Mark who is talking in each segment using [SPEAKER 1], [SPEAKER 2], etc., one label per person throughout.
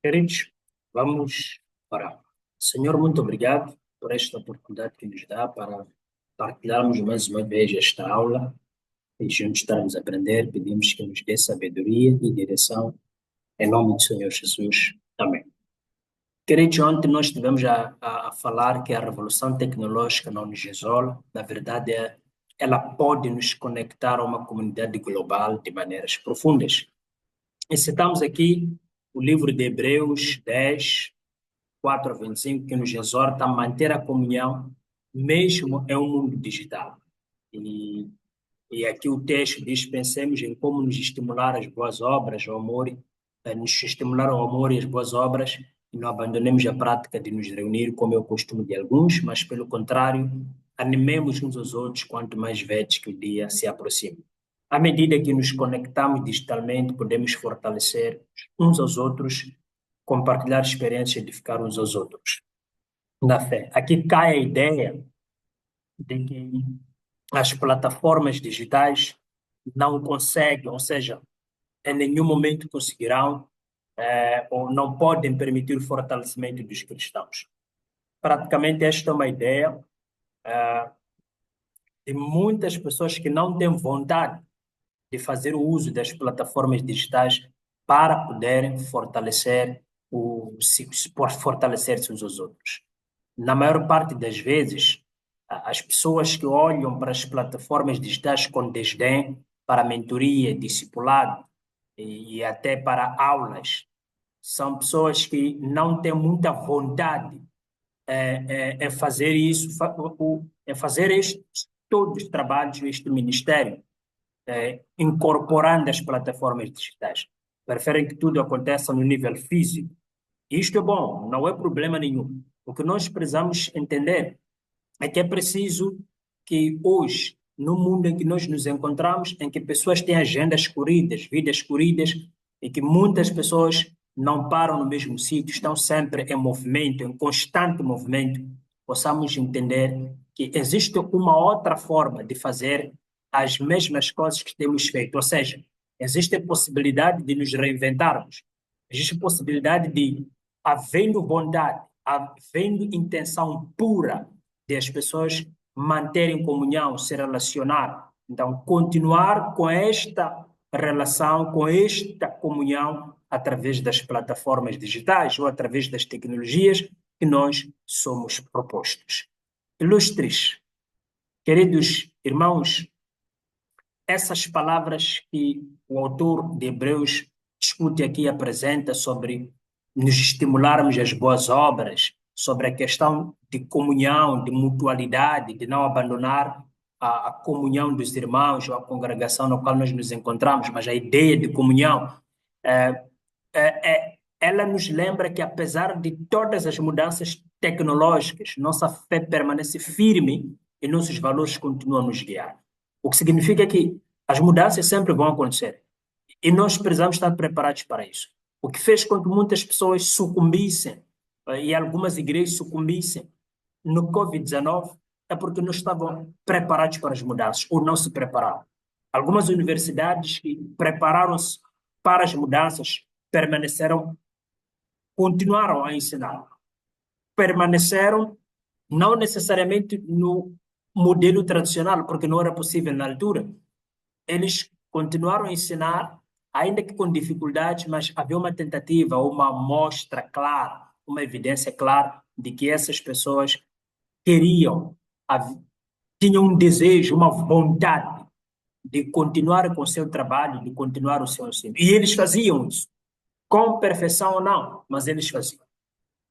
[SPEAKER 1] Queridos, vamos orar. Senhor, muito obrigado por esta oportunidade que nos dá para partilharmos mais uma vez esta aula e juntos estarmos a aprender. Pedimos que nos dê sabedoria e direção em nome do Senhor Jesus. Amém. Queridos, ontem nós estivemos a falar que a revolução tecnológica não nos isola. Na verdade, ela pode nos conectar a uma comunidade global de maneiras profundas. E citamos aqui o livro de Hebreus 10, 4 a 25, que nos exorta a manter a comunhão, mesmo em um mundo digital. E, e aqui o texto diz: pensemos em como nos estimular as boas obras, o amor, nos estimular ao amor e as boas obras, e não abandonemos a prática de nos reunir, como é o costume de alguns, mas, pelo contrário, animemos uns aos outros, quanto mais vedes que o dia se aproxima. À medida que nos conectamos digitalmente, podemos fortalecer uns aos outros, compartilhar experiências e edificar uns aos outros na fé. Aqui cai a ideia de que as plataformas digitais não conseguem, ou seja, em nenhum momento conseguirão ou não podem permitir o fortalecimento dos cristãos. Praticamente esta é uma ideia de muitas pessoas que não têm vontade de fazer o uso das plataformas digitais para poderem fortalecer fortalecer-se uns aos outros. Na maior parte das vezes, as pessoas que olham para as plataformas digitais com desdém para mentoria, discipulado e até para aulas, são pessoas que não têm muita vontade em fazer isso, em fazer todos os trabalhos, este ministério, incorporando as plataformas digitais. Preferem que tudo aconteça no nível físico. Isto é bom, não é problema nenhum. O que nós precisamos entender é que é preciso que hoje, no mundo em que nós nos encontramos, em que pessoas têm agendas corridas, vidas corridas, e que muitas pessoas não param no mesmo sítio, estão sempre em movimento, em constante movimento, possamos entender que existe uma outra forma de fazer as mesmas coisas que temos feito. Ou seja, existe a possibilidade de nos reinventarmos, existe a possibilidade de, havendo bondade, havendo intenção pura de as pessoas manterem comunhão, se relacionar. Então, continuar com esta relação, com esta comunhão através das plataformas digitais ou através das tecnologias que nós somos propostos. Ilustres, queridos irmãos, essas palavras que o autor de Hebreus discute aqui e apresenta sobre nos estimularmos às boas obras, sobre a questão de comunhão, de mutualidade, de não abandonar a comunhão dos irmãos ou a congregação na qual nós nos encontramos, mas a ideia de comunhão, é, ela nos lembra que, apesar de todas as mudanças tecnológicas, nossa fé permanece firme e nossos valores continuam a nos guiar. O que significa que as mudanças sempre vão acontecer e nós precisamos estar preparados para isso. O que fez com que muitas pessoas sucumbissem e algumas igrejas sucumbissem no Covid-19 é porque não estavam preparados para as mudanças ou não se prepararam. Algumas universidades que prepararam-se para as mudanças permaneceram, continuaram a ensinar, permaneceram não necessariamente no modelo tradicional, porque não era possível na altura. Eles continuaram a ensinar, ainda que com dificuldades, mas havia uma tentativa, uma amostra clara, uma evidência clara de que essas pessoas queriam, tinham um desejo, uma vontade de continuar com o seu trabalho, de continuar o seu ensino. E eles faziam isso, com perfeição ou não, mas eles faziam.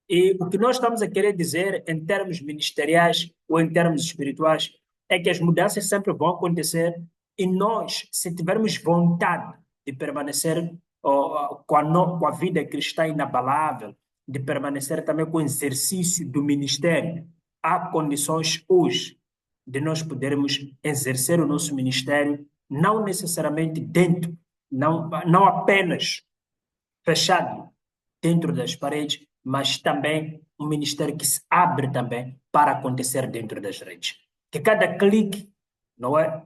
[SPEAKER 1] E o que nós estamos a querer dizer em termos ministeriais ou em termos espirituais é que as mudanças sempre vão acontecer e nós, se tivermos vontade de permanecer com a vida cristã inabalável, de permanecer também com o exercício do ministério, há condições hoje de nós podermos exercer o nosso ministério, não necessariamente dentro, não apenas fechado dentro das paredes, mas também um ministério que se abre também para acontecer dentro das redes. Que cada clique, não é?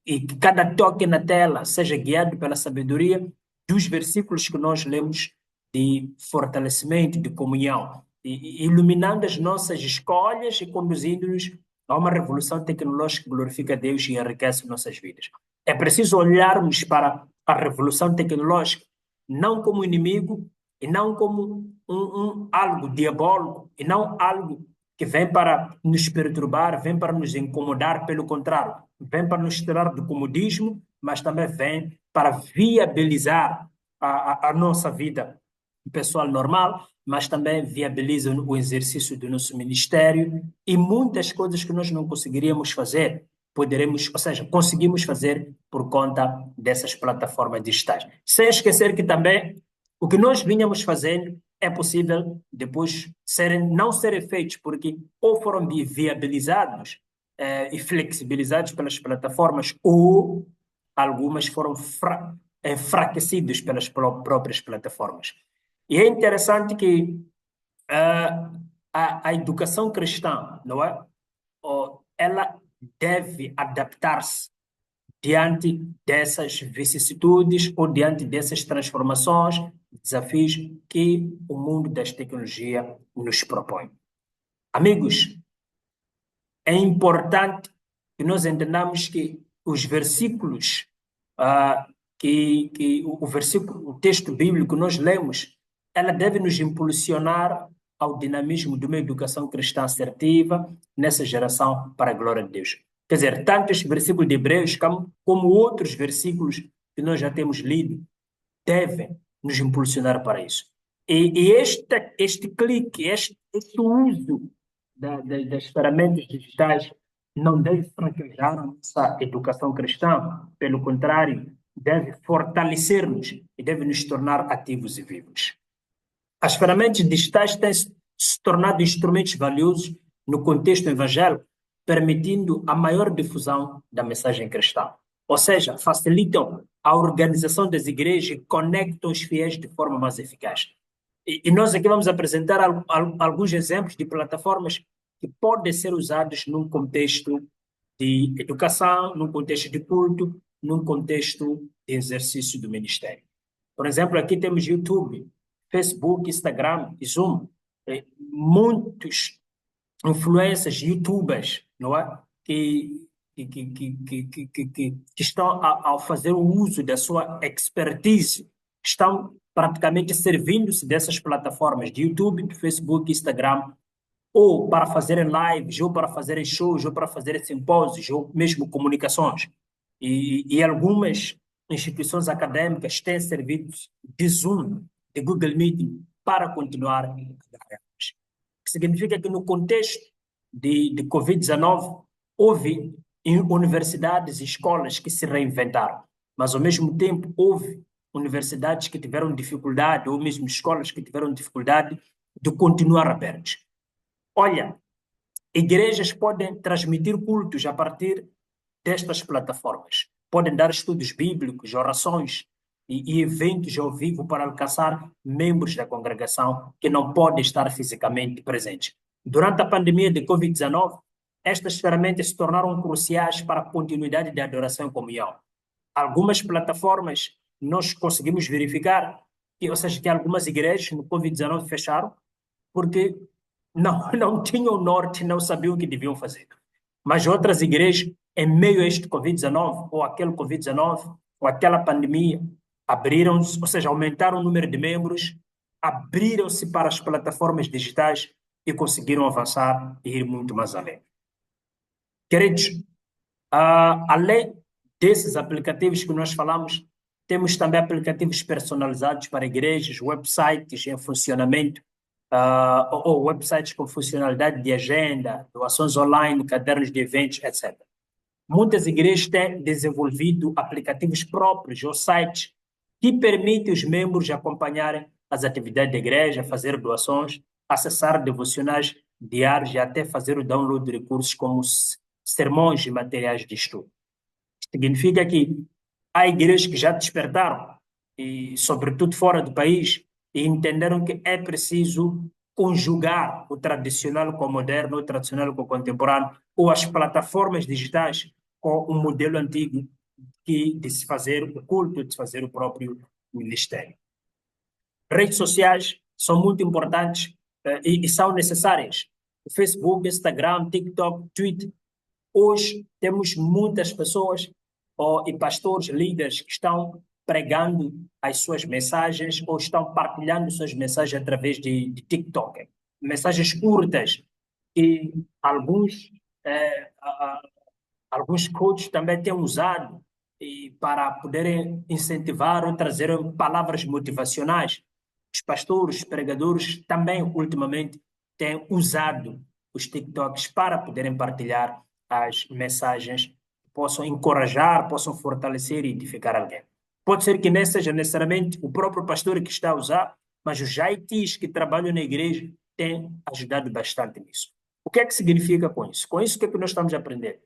[SPEAKER 1] E que cada toque na tela seja guiado pela sabedoria dos versículos que nós lemos de fortalecimento, de comunhão, iluminando as nossas escolhas e conduzindo-nos a uma revolução tecnológica que glorifica Deus e enriquece nossas vidas. É preciso olharmos para a revolução tecnológica não como inimigo e não como algo diabólico e não algo que vem para nos perturbar, vem para nos incomodar, pelo contrário, vem para nos tirar do comodismo, mas também vem para viabilizar a nossa vida pessoal normal, mas também viabiliza o exercício do nosso ministério e muitas coisas que nós não conseguiríamos fazer, poderemos, ou seja, conseguimos fazer por conta dessas plataformas digitais. Sem esquecer que também o que nós vinhamos fazendo é possível depois não serem feitos, porque ou foram viabilizados e flexibilizados pelas plataformas, ou algumas foram enfraquecidas pelas próprias plataformas. E é interessante que a educação cristã, não é? Ela deve adaptar-se diante dessas vicissitudes ou diante dessas transformações, desafios que o mundo das tecnologias nos propõe. Amigos, é importante que nós entendamos que os versículos, o versículo, o texto bíblico que nós lemos, ela deve nos impulsionar ao dinamismo de uma educação cristã assertiva nessa geração para a glória de Deus. Quer dizer, tanto este versículo de Hebreus como outros versículos que nós já temos lido devem nos impulsionar para isso. E este clique, este uso das ferramentas digitais não deve fraquejar a nossa educação cristã, pelo contrário, deve fortalecer-nos e deve nos tornar ativos e vivos. As ferramentas digitais têm se tornado instrumentos valiosos no contexto evangélico, permitindo a maior difusão da mensagem cristã. Ou seja, facilitam a organização das igrejas e conectam os fiéis de forma mais eficaz. E nós aqui vamos apresentar alguns exemplos de plataformas que podem ser usadas num contexto de educação, num contexto de culto, num contexto de exercício do ministério. Por exemplo, aqui temos YouTube, Facebook, Instagram e Zoom. Muitos influencers, YouTubers, não é? Que estão ao fazer o uso da sua expertise, estão praticamente servindo-se dessas plataformas de YouTube, de Facebook, Instagram, ou para fazerem lives, ou para fazerem shows, ou para fazerem simpósios, ou mesmo comunicações. E algumas instituições acadêmicas têm serviços de Zoom, de Google Meeting, para continuar a dar aulas. Que significa que no contexto de Covid-19, houve universidades e escolas que se reinventaram, mas ao mesmo tempo houve universidades que tiveram dificuldade, ou mesmo escolas que tiveram dificuldade de continuar abertas. Olha, igrejas podem transmitir cultos a partir destas plataformas. Podem dar estudos bíblicos, orações e eventos ao vivo para alcançar membros da congregação que não podem estar fisicamente presentes. Durante a pandemia de Covid-19, estas ferramentas se tornaram cruciais para a continuidade da adoração e comunhão. Algumas plataformas nós conseguimos verificar, ou seja, que algumas igrejas no Covid-19 fecharam porque não tinham norte, não sabiam o que deviam fazer. Mas outras igrejas, em meio a este Covid-19, ou aquele Covid-19, ou aquela pandemia, abriram-se, ou seja, aumentaram o número de membros, abriram-se para as plataformas digitais e conseguiram avançar e ir muito mais além. Queridos, além desses aplicativos que nós falamos, temos também aplicativos personalizados para igrejas, websites em funcionamento, ou websites com funcionalidade de agenda, doações online, cadernos de eventos, etc. Muitas igrejas têm desenvolvido aplicativos próprios ou sites que permitem os membros acompanharem as atividades da igreja, fazer doações, acessar devocionais diários e até fazer o download de recursos como sermões e materiais de estudo. Significa que há igrejas que já despertaram, e sobretudo fora do país, e entenderam que é preciso conjugar o tradicional com o moderno, o tradicional com o contemporâneo, ou as plataformas digitais com o modelo antigo de se fazer o culto, de se fazer o próprio ministério. Redes sociais são muito importantes e são necessárias. O Facebook, Instagram, TikTok, Twitter. Hoje temos muitas pessoas e pastores, líderes que estão pregando as suas mensagens ou estão partilhando suas mensagens através de TikTok. Mensagens curtas e alguns, eh, a- a- alguns coaches também têm usado para poderem incentivar ou trazer palavras motivacionais. Os pastores, pregadores também ultimamente têm usado os TikToks para poderem partilhar as mensagens que possam encorajar, possam fortalecer e edificar alguém. Pode ser que não seja necessariamente o próprio pastor que está a usar, mas os jaitis que trabalham na igreja têm ajudado bastante nisso. O que é que significa com isso? Com isso, o que é que nós estamos a aprender?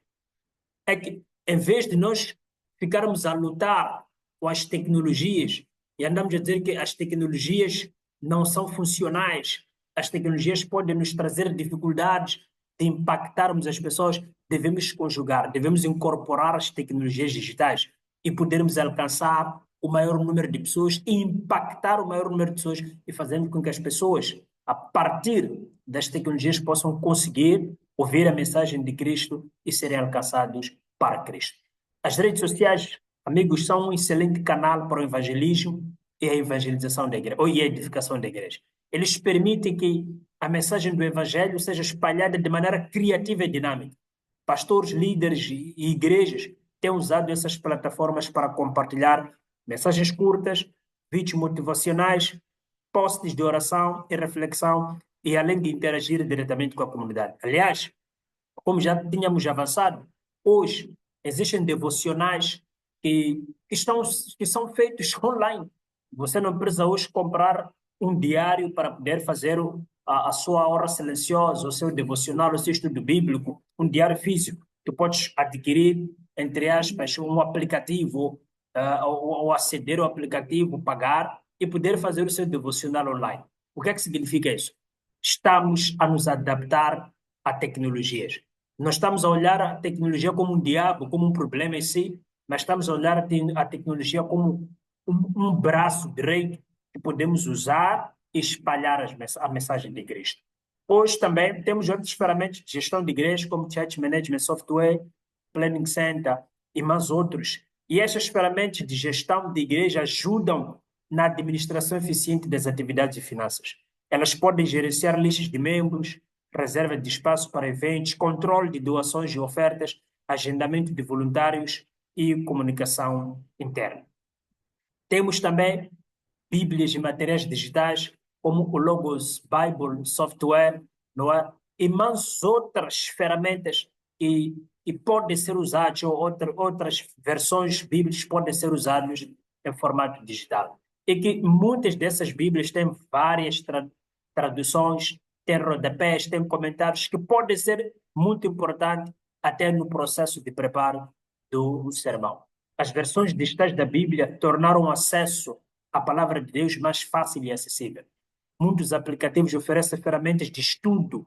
[SPEAKER 1] É que, em vez de nós ficarmos a lutar com as tecnologias e andamos a dizer que as tecnologias não são funcionais, as tecnologias podem nos trazer dificuldades de impactarmos as pessoas, devemos conjugar, devemos incorporar as tecnologias digitais e podermos alcançar o maior número de pessoas e impactar o maior número de pessoas e fazendo com que as pessoas, a partir das tecnologias, possam conseguir ouvir a mensagem de Cristo e serem alcançados para Cristo. As redes sociais, amigos, são um excelente canal para o evangelismo e a evangelização da igreja, ou e a edificação da igreja. Eles permitem que a mensagem do evangelho seja espalhada de maneira criativa e dinâmica. Pastores, líderes e igrejas têm usado essas plataformas para compartilhar mensagens curtas, vídeos motivacionais, posts de oração e reflexão, e além de interagir diretamente com a comunidade. Aliás, como já tínhamos avançado, hoje existem devocionais que são feitos online. Você não precisa hoje comprar um diário para poder fazer a sua hora silenciosa, o seu devocional, o seu estudo bíblico, um diário físico. Tu podes adquirir, entre aspas, um aplicativo, ou aceder ao aplicativo, pagar e poder fazer o seu devocional online. O que é que significa isso? Estamos a nos adaptar a tecnologias. Nós estamos a olhar a tecnologia como um diabo, como um problema em si, mas estamos a olhar a tecnologia como um braço direito que podemos usar e espalhar a mensagem de Cristo. Hoje também temos outras ferramentas de gestão de igreja, como Church Management Software, Planning Center e mais outros. E essas ferramentas de gestão de igreja ajudam na administração eficiente das atividades e finanças. Elas podem gerenciar listas de membros, reserva de espaço para eventos, controle de doações e ofertas, agendamento de voluntários e comunicação interna. Temos também bíblias e materiais digitais, como o Logos Bible Software, não é? E mais outras ferramentas e podem ser usadas, ou outras versões bíblicas podem ser usadas em formato digital. E que muitas dessas bíblias têm várias traduções, têm rodapés, têm comentários que podem ser muito importantes até no processo de preparo do sermão. As versões digitais da Bíblia tornaram o acesso à palavra de Deus mais fácil e acessível. Muitos aplicativos oferecem ferramentas de estudo,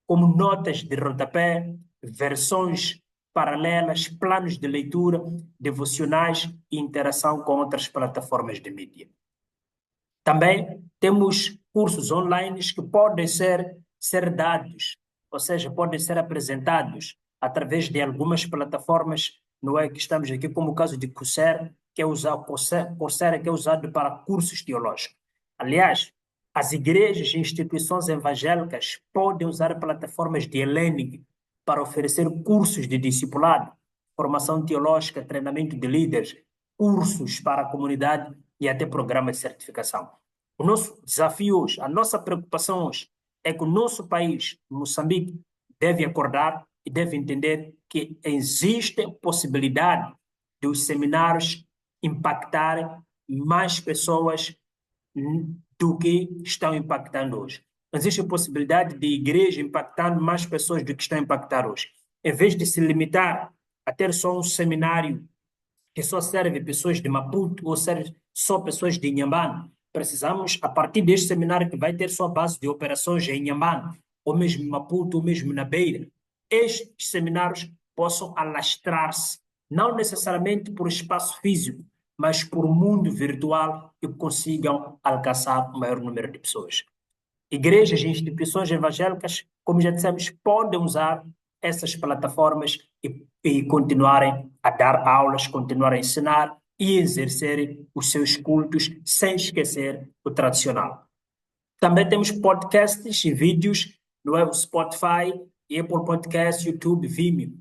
[SPEAKER 1] como notas de rodapé, versões paralelas, planos de leitura, devocionais e interação com outras plataformas de mídia. Também temos cursos online que podem ser dados, ou seja, podem ser apresentados através de algumas plataformas, não é que estamos aqui, como o caso de Coursera, Coursera, que é usado para cursos teológicos. Aliás, as igrejas e instituições evangélicas podem usar plataformas de e-learning para oferecer cursos de discipulado, formação teológica, treinamento de líderes, cursos para a comunidade e até programas de certificação. O nosso desafio hoje, a nossa preocupação hoje, é que o nosso país, Moçambique, deve acordar e deve entender que existe possibilidade de os seminários impactarem mais pessoas do que estão impactando hoje. Existe possibilidade de igreja impactando mais pessoas do que estão impactando hoje. Em vez de se limitar a ter só um seminário que só serve pessoas de Maputo ou serve só pessoas de Inhambane. Precisamos, a partir deste seminário que vai ter sua base de operações em Inhambane, ou mesmo em Maputo, ou mesmo na Beira, estes seminários possam alastrar-se, não necessariamente por espaço físico, mas por mundo virtual e consigam alcançar o maior número de pessoas. Igrejas e instituições evangélicas, como já dissemos, podem usar essas plataformas e continuarem a dar aulas, continuarem a ensinar e exercerem os seus cultos sem esquecer o tradicional. Também temos podcasts e vídeos no Spotify, Apple Podcasts, YouTube, Vimeo.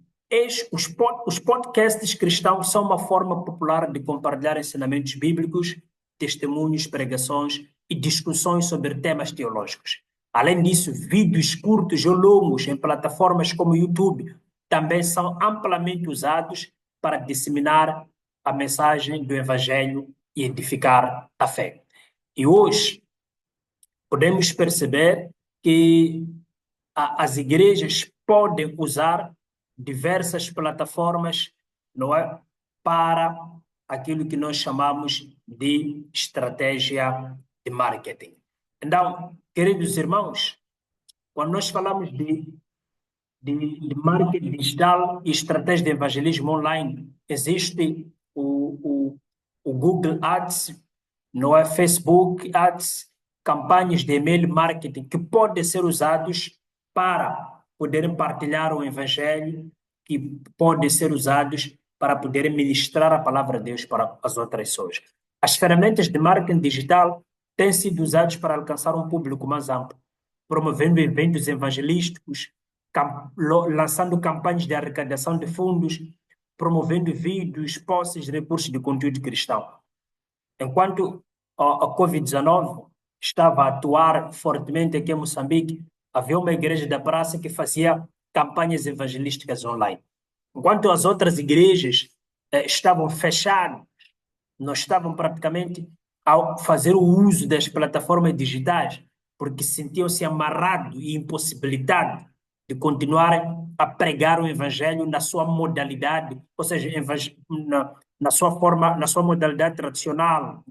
[SPEAKER 1] Os podcasts cristãos são uma forma popular de compartilhar ensinamentos bíblicos, testemunhos, pregações e discussões sobre temas teológicos. Além disso, vídeos curtos ou longos em plataformas como o YouTube também são amplamente usados para disseminar a mensagem do Evangelho e edificar a fé. E hoje, podemos perceber que as igrejas podem usar diversas plataformas, não é, para aquilo que nós chamamos de estratégia de marketing. Então, queridos irmãos, quando nós falamos de marketing digital e estratégia de evangelismo online, existe o Google Ads, não é, Facebook Ads, campanhas de e-mail marketing que podem ser usados para poderem partilhar o evangelho, que podem ser usados para poderem ministrar a palavra de Deus para as outras pessoas. As ferramentas de marketing digital têm sido usadas para alcançar um público mais amplo, promovendo eventos evangelísticos, lançando campanhas de arrecadação de fundos, promovendo vídeos, posts de recursos de conteúdo cristão. Enquanto a Covid-19 estava a atuar fortemente aqui em Moçambique, havia uma igreja da praça que fazia campanhas evangelísticas online. Enquanto as outras igrejas estavam fechadas, não estavam praticamente a fazer o uso das plataformas digitais, porque sentiam-se amarrados e impossibilitados de continuar a pregar o evangelho na sua modalidade, ou seja, na sua forma, na sua modalidade tradicional,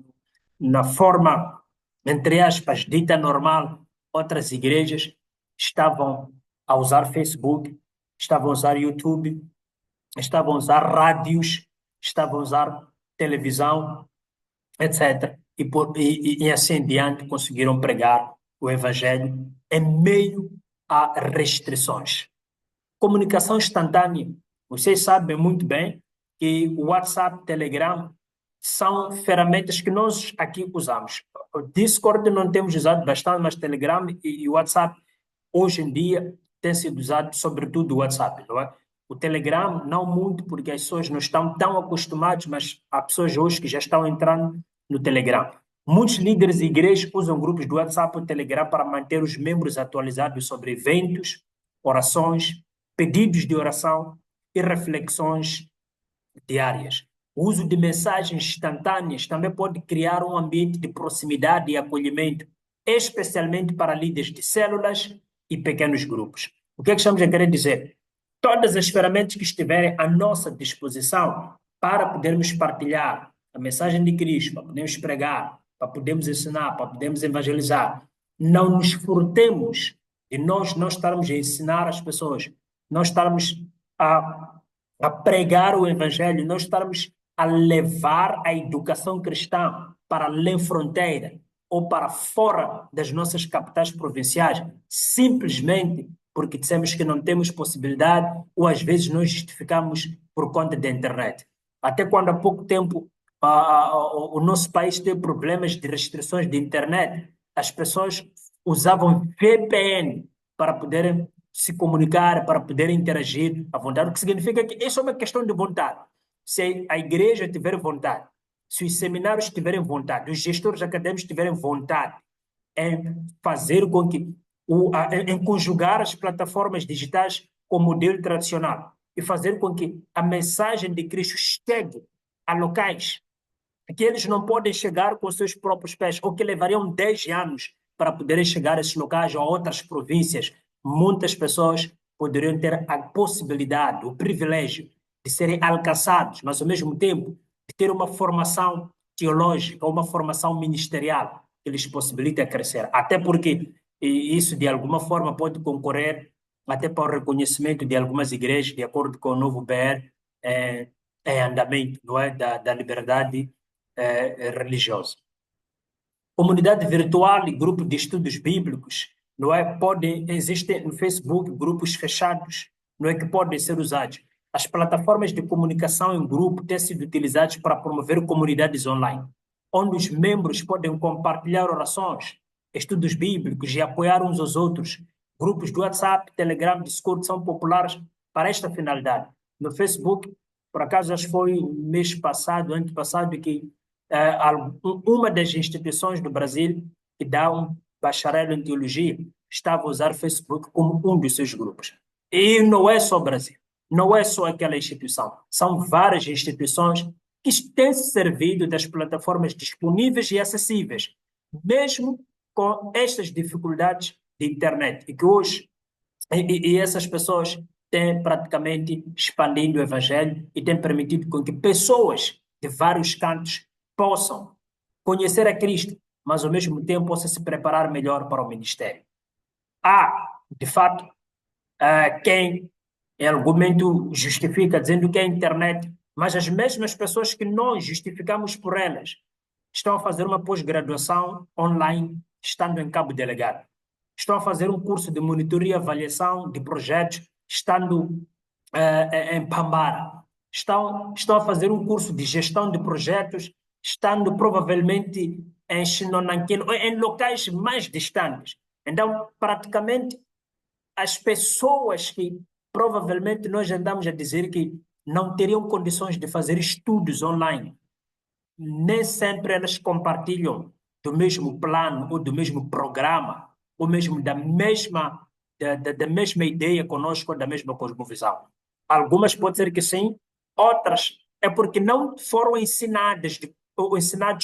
[SPEAKER 1] na forma, entre aspas, dita normal. Outras igrejas estavam a usar Facebook, estavam a usar YouTube, estavam a usar rádios, estavam a usar televisão, etc. E assim em diante conseguiram pregar o evangelho em meio a restrições. Comunicação instantânea. Vocês sabem muito bem que o WhatsApp, Telegram são ferramentas que nós aqui usamos. O Discord não temos usado bastante, mas Telegram e o WhatsApp hoje em dia têm sido usados, sobretudo o WhatsApp, não é? O Telegram não muito, porque as pessoas não estão tão acostumadas, mas há pessoas hoje que já estão entrando no Telegram. Muitos líderes de igrejas usam grupos do WhatsApp ou Telegram para manter os membros atualizados sobre eventos, orações, pedidos de oração e reflexões diárias. O uso de mensagens instantâneas também pode criar um ambiente de proximidade e acolhimento, especialmente para líderes de células e pequenos grupos. O que é que estamos a querer dizer? Todas as ferramentas que estiverem à nossa disposição para podermos partilhar a mensagem de Cristo, para podermos pregar, para podermos ensinar, para podermos evangelizar, não nos furtemos de nós não estarmos a ensinar as pessoas, não estarmos a pregar o evangelho, não estarmos a levar a educação cristã para além fronteira ou para fora das nossas capitais provinciais, simplesmente porque dissemos que não temos possibilidade ou às vezes nós justificamos por conta da internet. Até quando há pouco tempo o nosso país teve problemas de restrições de internet, as pessoas usavam VPN para poderem se comunicar, para poderem interagir à vontade, o que significa que isso é uma questão de vontade. Se a igreja tiver vontade, se os seminários tiverem vontade, os gestores acadêmicos tiverem vontade em fazer com que, em conjugar as plataformas digitais com o modelo tradicional e fazer com que a mensagem de Cristo chegue a locais que eles não podem chegar com seus próprios pés, ou que levariam 10 anos para poderem chegar a esses locais ou a outras províncias. Muitas pessoas poderiam ter a possibilidade, o privilégio de serem alcançados, mas ao mesmo tempo de ter uma formação teológica, uma formação ministerial que lhes possibilite crescer. Até porque isso, de alguma forma, pode concorrer até para o reconhecimento de algumas igrejas, de acordo com o novo BR, em andamento, não é? Da liberdade religiosa. Comunidade virtual e grupo de estudos bíblicos, não é? Existem no Facebook grupos fechados, não é, que podem ser usados. As plataformas de comunicação em grupo têm sido utilizadas para promover comunidades online, onde os membros podem compartilhar orações, estudos bíblicos e apoiar uns aos outros. Grupos do WhatsApp, Telegram, Discord são populares para esta finalidade. No Facebook, por acaso, acho que foi mês passado, ano passado, que uma das instituições do Brasil que dá um bacharel em teologia estava a usar o Facebook como um dos seus grupos. E não é só o Brasil, não é só aquela instituição, são várias instituições que têm se servido das plataformas disponíveis e acessíveis, mesmo com estas dificuldades de internet, e que hoje e essas pessoas têm praticamente expandido o evangelho e têm permitido com que pessoas de vários cantos possam conhecer a Cristo, mas ao mesmo tempo possam se preparar melhor para o ministério. Há, de fato, quem em argumento justifica dizendo que é a internet, mas as mesmas pessoas que nós justificamos por elas estão a fazer uma pós-graduação online, estando em Cabo Delegado. Estão a fazer um curso de monitoria e avaliação de projetos, estando em Pambara. Estão a fazer um curso de gestão de projetos, estando provavelmente em Xinonanquino, em locais mais distantes. Então, praticamente, as pessoas que provavelmente nós andamos a dizer que não teriam condições de fazer estudos online, nem sempre elas compartilham do mesmo plano ou do mesmo programa, ou mesmo da mesma ideia conosco, ou da mesma cosmovisão. Algumas pode ser que sim, outras é porque não foram ou ensinados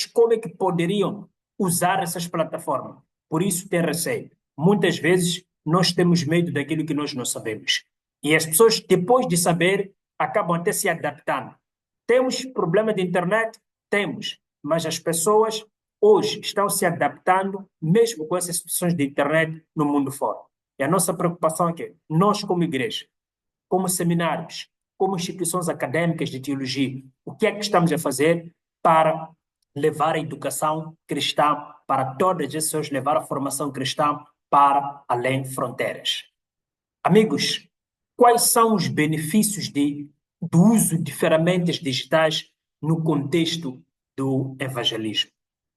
[SPEAKER 1] como é que poderiam usar essas plataformas. Por isso tem receio. Muitas vezes nós temos medo daquilo que nós não sabemos. E as pessoas, depois de saber, acabam até se adaptando. Temos problema de internet? Temos, mas as pessoas hoje estão se adaptando, mesmo com essas situações de internet no mundo fora. E a nossa preocupação é que nós, como igreja, como seminários, como instituições acadêmicas de teologia, o que é que estamos a fazer para levar a educação cristã para todas as pessoas, levar a formação cristã para além fronteiras? Amigos, quais são os benefícios do uso de ferramentas digitais no contexto do evangelismo?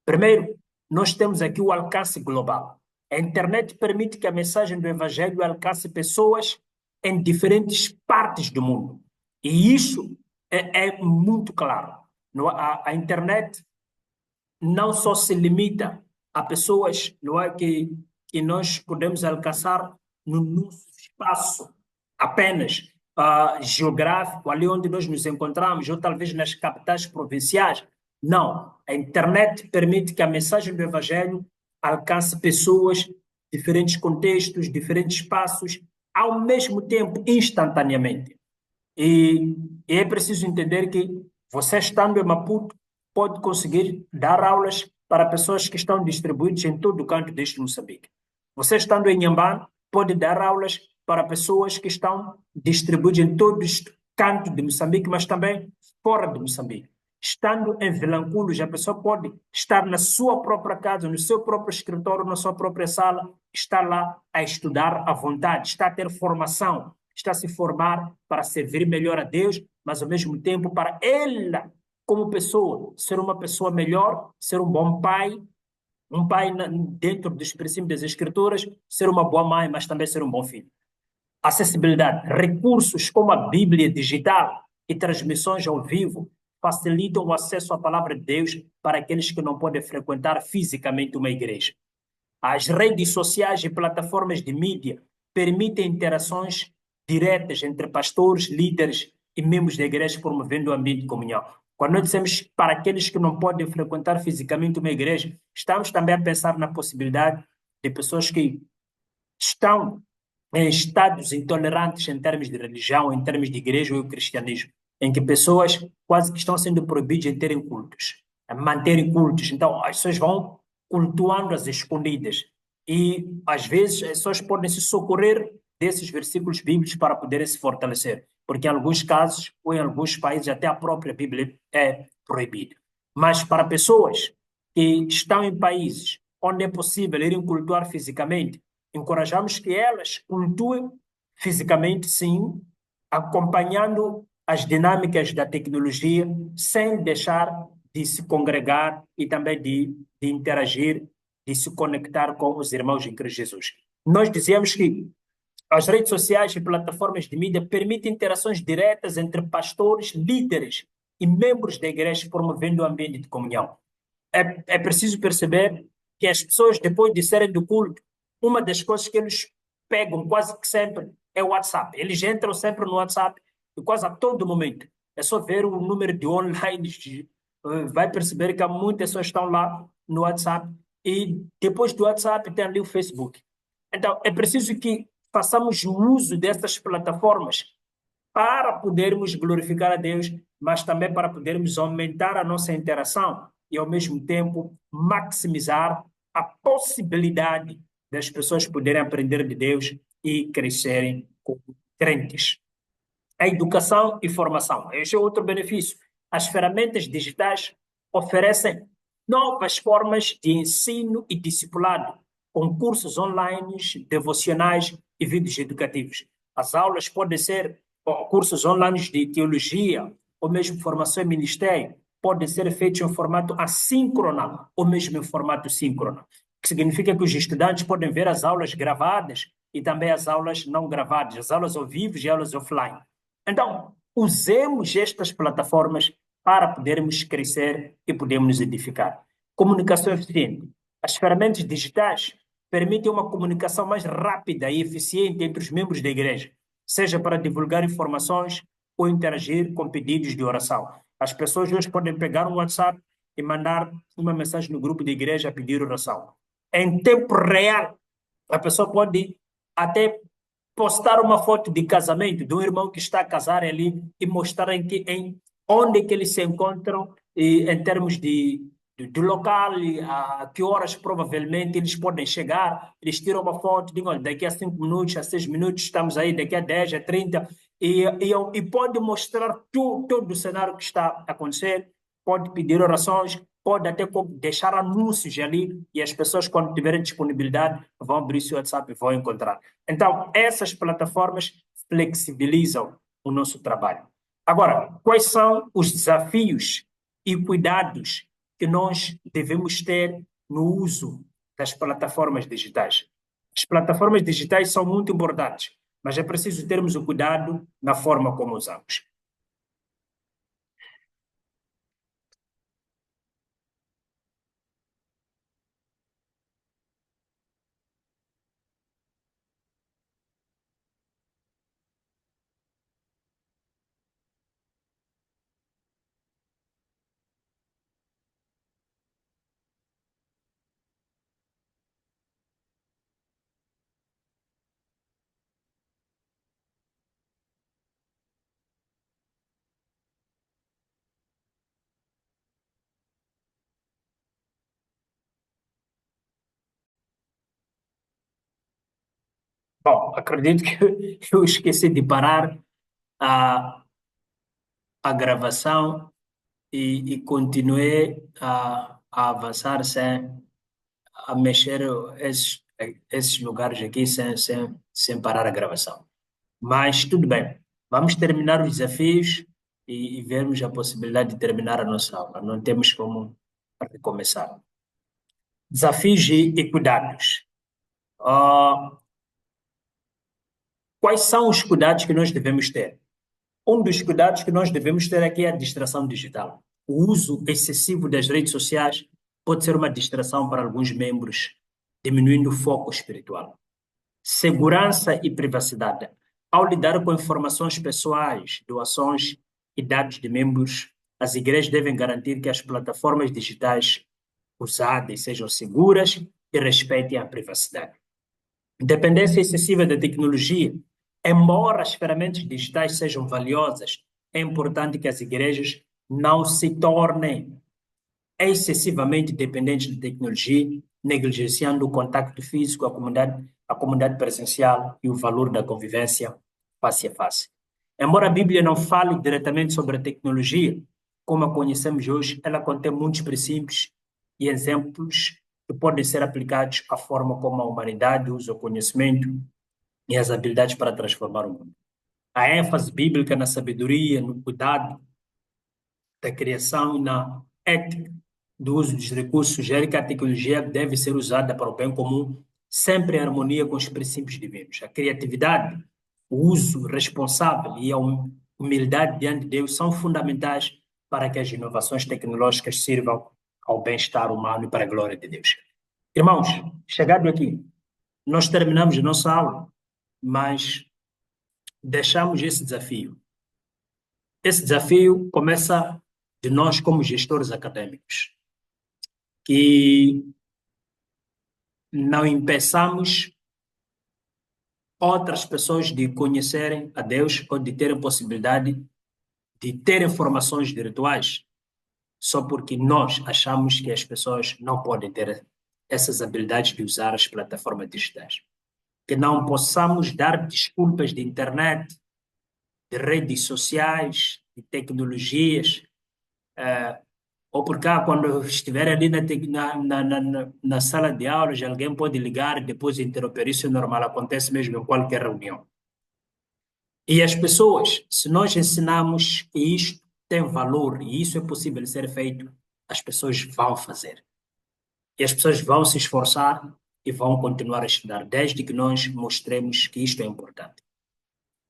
[SPEAKER 1] Primeiro, nós temos aqui o alcance global. A internet permite que a mensagem do evangelho alcance pessoas em diferentes partes do mundo. E isso é muito claro. A internet não só se limita a pessoas, não é, que nós podemos alcançar no nosso espaço apenas geográfico, ali onde nós nos encontramos, ou talvez nas capitais provinciais. Não. A internet permite que a mensagem do Evangelho alcance pessoas, diferentes contextos, diferentes espaços, ao mesmo tempo, instantaneamente. E é preciso entender que você, estando em Maputo, pode conseguir dar aulas para pessoas que estão distribuídas em todo o canto deste Moçambique. Você, estando em Inhambane, pode dar aulas para pessoas que estão distribuídas em todo o canto de Moçambique, mas também fora de Moçambique. Estando em Vilanculos, a pessoa pode estar na sua própria casa, no seu próprio escritório, na sua própria sala, estar lá a estudar à vontade, está a ter formação, está a se formar para servir melhor a Deus, mas ao mesmo tempo para ela, como pessoa, ser uma pessoa melhor, ser um bom pai, um pai dentro dos princípios das Escrituras, ser uma boa mãe, mas também ser um bom filho. Acessibilidade. Recursos como a Bíblia digital e transmissões ao vivo facilitam o acesso à palavra de Deus para aqueles que não podem frequentar fisicamente uma igreja. As redes sociais e plataformas de mídia permitem interações diretas entre pastores, líderes e membros da igreja, promovendo o ambiente de comunhão. Quando nós dizemos para aqueles que não podem frequentar fisicamente uma igreja, estamos também a pensar na possibilidade de pessoas que estão em estados intolerantes em termos de religião, em termos de igreja ou cristianismo, em que pessoas quase que estão sendo proibidas de terem cultos, a manterem cultos. Então, as pessoas vão cultuando as escondidas. E, às vezes, as pessoas podem se socorrer desses versículos bíblicos para poderem se fortalecer, porque em alguns casos, ou em alguns países, até a própria Bíblia é proibida. Mas para pessoas que estão em países onde é possível irem cultuar fisicamente, encorajamos que elas cultuem fisicamente, sim, acompanhando as dinâmicas da tecnologia, sem deixar de se congregar e também de interagir, de se conectar com os irmãos em Cristo Jesus. Nós dizemos que as redes sociais e plataformas de mídia permitem interações diretas entre pastores, líderes e membros da igreja, promovendo um ambiente de comunhão. É preciso perceber que as pessoas, depois de serem do culto, uma das coisas que eles pegam quase que sempre é o WhatsApp. Eles entram sempre no WhatsApp e quase a todo momento. É só ver o número de online, vai perceber que há muitas pessoas que estão lá no WhatsApp e depois do WhatsApp tem ali o Facebook. Então, é preciso que façamos uso dessas plataformas para podermos glorificar a Deus, mas também para podermos aumentar a nossa interação e, ao mesmo tempo, maximizar a possibilidade das pessoas poderem aprender de Deus e crescerem como crentes. A educação e formação. Este é outro benefício. As ferramentas digitais oferecem novas formas de ensino e discipulado, com cursos online, devocionais e vídeos educativos. As aulas podem ser cursos online de teologia, ou mesmo formação em ministério, podem ser feitos em formato assíncrono, ou mesmo em formato síncrono, que significa que os estudantes podem ver as aulas gravadas e também as aulas não gravadas, as aulas ao vivo e aulas offline. Então, usemos estas plataformas para podermos crescer e podermos nos edificar. Comunicação eficiente. As ferramentas digitais permitem uma comunicação mais rápida e eficiente entre os membros da igreja, seja para divulgar informações ou interagir com pedidos de oração. As pessoas hoje podem pegar um WhatsApp e mandar uma mensagem no grupo de igreja a pedir oração. Em tempo real, a pessoa pode até postar uma foto de casamento de um irmão que está a casar ali e mostrar em onde que eles se encontram em termos de local, a que horas provavelmente eles podem chegar, eles tiram uma foto, digam, olha, daqui a 5 minutos, a 6 minutos, estamos aí, daqui a 10, a 30, e pode mostrar todo o cenário que está a acontecer, pode pedir orações, pode até deixar anúncios ali, e as pessoas, quando tiverem disponibilidade, vão abrir seu WhatsApp e vão encontrar. Então, essas plataformas flexibilizam o nosso trabalho. Agora, quais são os desafios e cuidados que nós devemos ter no uso das plataformas digitais? As plataformas digitais são muito importantes, mas é preciso termos o cuidado na forma como usamos. Bom, acredito que eu esqueci de parar a, a gravação e continuei a avançar sem a mexer esses lugares aqui sem parar a gravação. Mas tudo bem, vamos terminar os desafios e vermos a possibilidade de terminar a nossa aula. Não temos como recomeçar. Desafios e cuidados. Ah, quais são os cuidados que nós devemos ter? Um dos cuidados que nós devemos ter aqui é a distração digital. O uso excessivo das redes sociais pode ser uma distração para alguns membros, diminuindo o foco espiritual. Segurança e privacidade. Ao lidar com informações pessoais, doações e dados de membros, as igrejas devem garantir que as plataformas digitais usadas sejam seguras e respeitem a privacidade. Dependência excessiva da tecnologia. Embora as ferramentas digitais sejam valiosas, é importante que as igrejas não se tornem excessivamente dependentes da tecnologia, negligenciando o contato físico, a comunidade presencial e o valor da convivência face a face. Embora a Bíblia não fale diretamente sobre a tecnologia, como a conhecemos hoje, ela contém muitos princípios e exemplos que podem ser aplicados à forma como a humanidade usa o conhecimento e as habilidades para transformar o mundo. A ênfase bíblica na sabedoria, no cuidado da criação e na ética do uso dos recursos sugere que a tecnologia deve ser usada para o bem comum, sempre em harmonia com os princípios divinos. A criatividade, o uso responsável e a humildade diante de Deus são fundamentais para que as inovações tecnológicas sirvam ao bem-estar humano e para a glória de Deus. Irmãos, chegado aqui, nós terminamos a nossa aula, mas deixamos esse desafio. Esse desafio começa de nós como gestores acadêmicos, que não impeçamos outras pessoas de conhecerem a Deus ou de terem possibilidade de ter informações virtuais, só porque nós achamos que as pessoas não podem ter essas habilidades de usar as plataformas digitais. Que não possamos dar desculpas de internet, de redes sociais, de tecnologias, ou por cá, quando estiver ali na sala de aulas, alguém pode ligar e depois interromper. Isso é normal, acontece mesmo em qualquer reunião. E as pessoas, se nós ensinamos que isto tem valor e isso é possível ser feito, as pessoas vão fazer. E as pessoas vão se esforçar e vão continuar a estudar, desde que nós mostremos que isto é importante.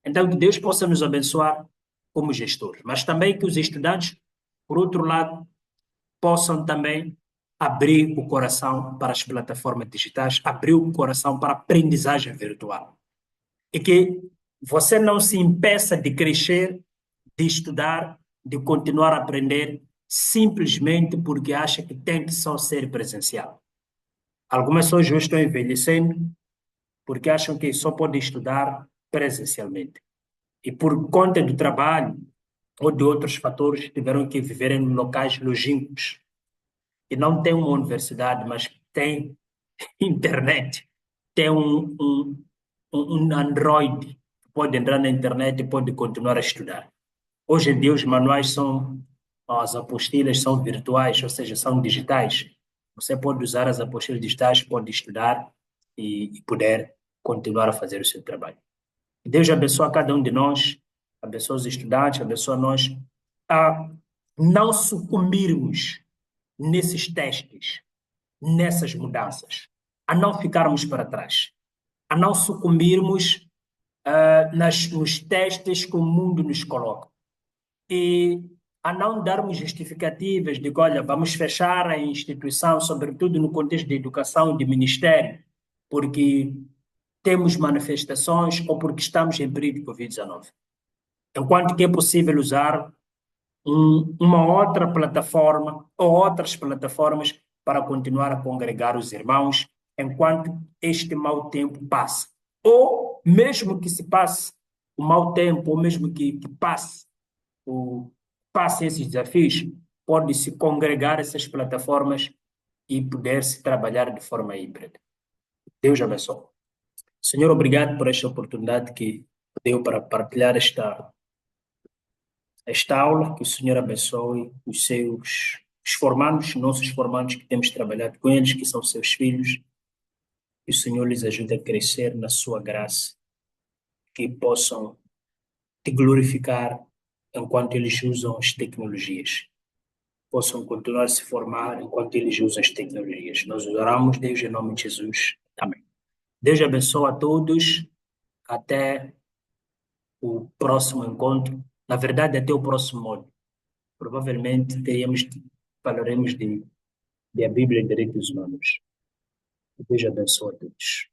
[SPEAKER 1] Então, que Deus possa nos abençoar como gestores, mas também que os estudantes, por outro lado, possam também abrir o coração para as plataformas digitais, abrir o coração para a aprendizagem virtual. E que você não se impeça de crescer, de estudar, de continuar a aprender, simplesmente porque acha que tem que só ser presencial. Algumas pessoas já estão envelhecendo porque acham que só podem estudar presencialmente. E por conta do trabalho ou de outros fatores, tiveram que viver em locais longínquos e não tem uma universidade, mas tem internet, tem um Android, que pode entrar na internet e pode continuar a estudar. Hoje em dia os manuais são, as apostilas são virtuais, ou seja, são digitais. Você pode usar as apostilas digitais, pode estudar e poder continuar a fazer o seu trabalho. Deus abençoe a cada um de nós, abençoe os estudantes, abençoe nós a não sucumbirmos nesses testes, nessas mudanças, a não ficarmos para trás, a não sucumbirmos nos testes que o mundo nos coloca e a não darmos justificativas de que, olha, vamos fechar a instituição, sobretudo no contexto de educação e de ministério, porque temos manifestações ou porque estamos em período de Covid-19. Enquanto que é possível usar uma outra plataforma ou outras plataformas para continuar a congregar os irmãos enquanto este mau tempo passa. Ou mesmo que se passe o mau tempo, ou mesmo que passe esses desafios, pode-se congregar essas plataformas e poder-se trabalhar de forma híbrida. Deus abençoe. Senhor, obrigado por esta oportunidade que deu para partilhar esta aula, que o Senhor abençoe os formandos, nossos formandos que temos trabalhado com eles, que são seus filhos, que o Senhor lhes ajude a crescer na sua graça, que possam te glorificar enquanto eles usam as tecnologias, possam continuar a se formar enquanto eles usam as tecnologias. Nós oramos, Deus, em nome de Jesus. Amém. Deus abençoe a todos. Até o próximo encontro. Na verdade, até o próximo módulo. Provavelmente falaremos de a Bíblia e direitos humanos. Deus abençoe a todos.